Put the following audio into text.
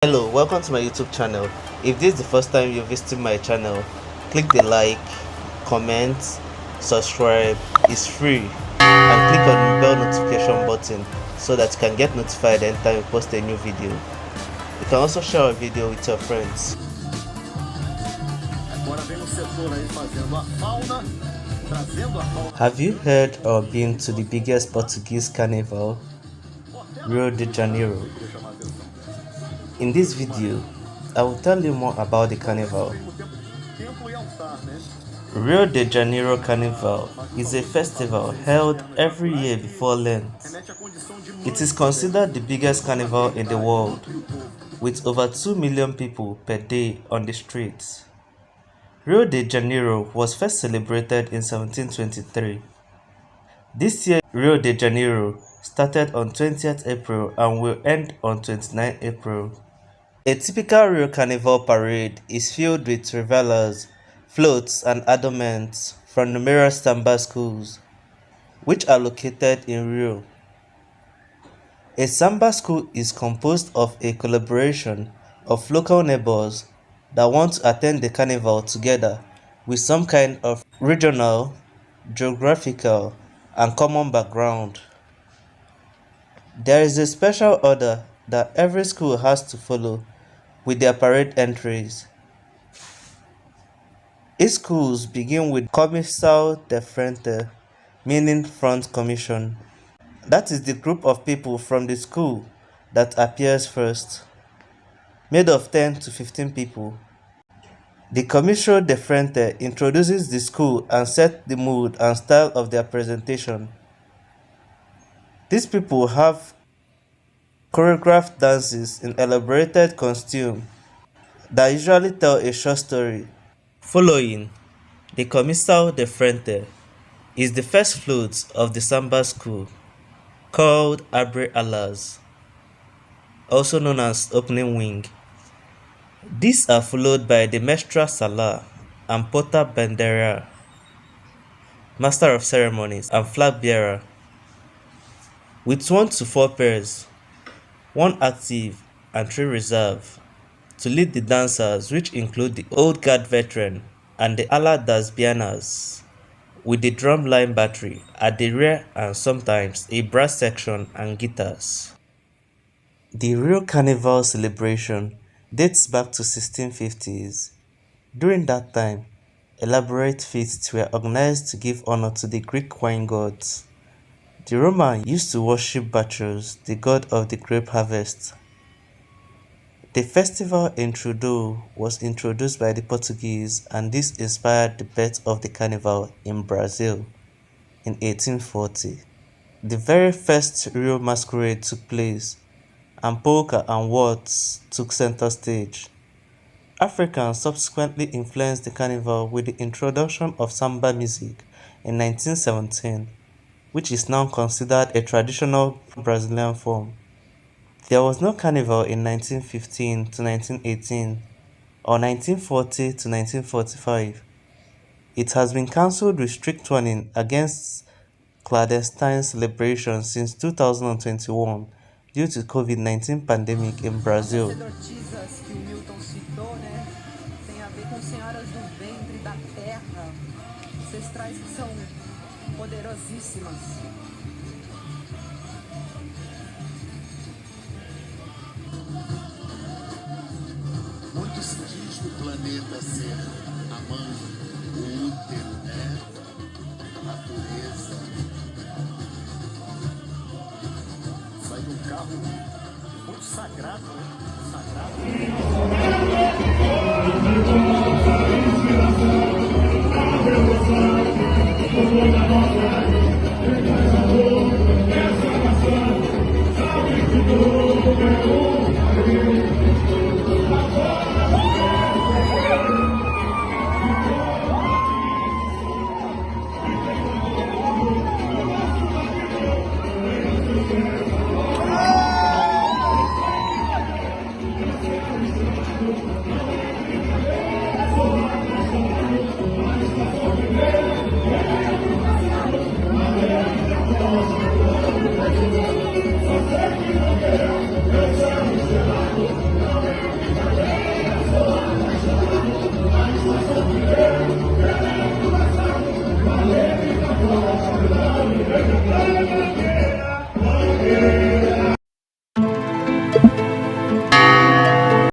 Hello, welcome to my YouTube channel. If this is the first time you're visiting my channel, click the like, comment, subscribe, it's free, and click on the bell notification button so that you can get notified anytime we post a new video. You can also share our video with your friends. Have you heard or been to the biggest Portuguese carnival, Rio de Janeiro? In this video, I will tell you more about the carnival. Rio de Janeiro Carnival is a festival held every year before Lent. It is considered the biggest carnival in the world, with over 2 million people per day on the streets. Rio de Janeiro was first celebrated in 1723. This year, Rio de Janeiro started on 20th April and will end on 29th April. A typical Rio Carnival parade is filled with revelers, floats, and adornments from numerous Samba schools, which are located in Rio. A Samba school is composed of a collaboration of local neighbors that want to attend the carnival together with some kind of regional, geographical, and common background. There is a special order that every school has to follow with their parade entries. Each schools begin with Comissão de Frente, meaning front commission. That is the group of people from the school that appears first, made of 10 to 15 people. The Comissão de Frente introduces the school and sets the mood and style of their presentation. These people have choreographed dances in elaborated costume that usually tell a short story. Following, the Comissão de Frente is the first float of the Samba school, called Abre-Alas, also known as opening wing. These are followed by the Mestra Sala and Porta-Bandeira, master of ceremonies and flag bearer, with 1 to 4 pairs, 1 active and 3 reserve, to lead the dancers, which include the old guard veteran and the ala das Bianas, with the drumline battery at the rear and sometimes a brass section and guitars. The Rio Carnival celebration dates back to 1650s. During that time, elaborate feasts were organized to give honor to the Greek wine gods. The Romans used to worship Bateria, the god of the grape harvest. The festival in Trudeau was introduced by the Portuguese, and this inspired the birth of the carnival in Brazil in 1840. The very first Rio masquerade took place, and polka and waltz took center stage. Africans subsequently influenced the carnival with the introduction of samba music in 1917, which is now considered a traditional Brazilian form. There was no carnival in 1915 to 1918 or 1940 to 1945. It has been cancelled with strict warning against clandestine celebrations since 2021 due to COVID-19 pandemic in Brazil. Muitos diz do planeta ser a mãe, o útero, né? A natureza. Sai de um carro muito sagrado, né?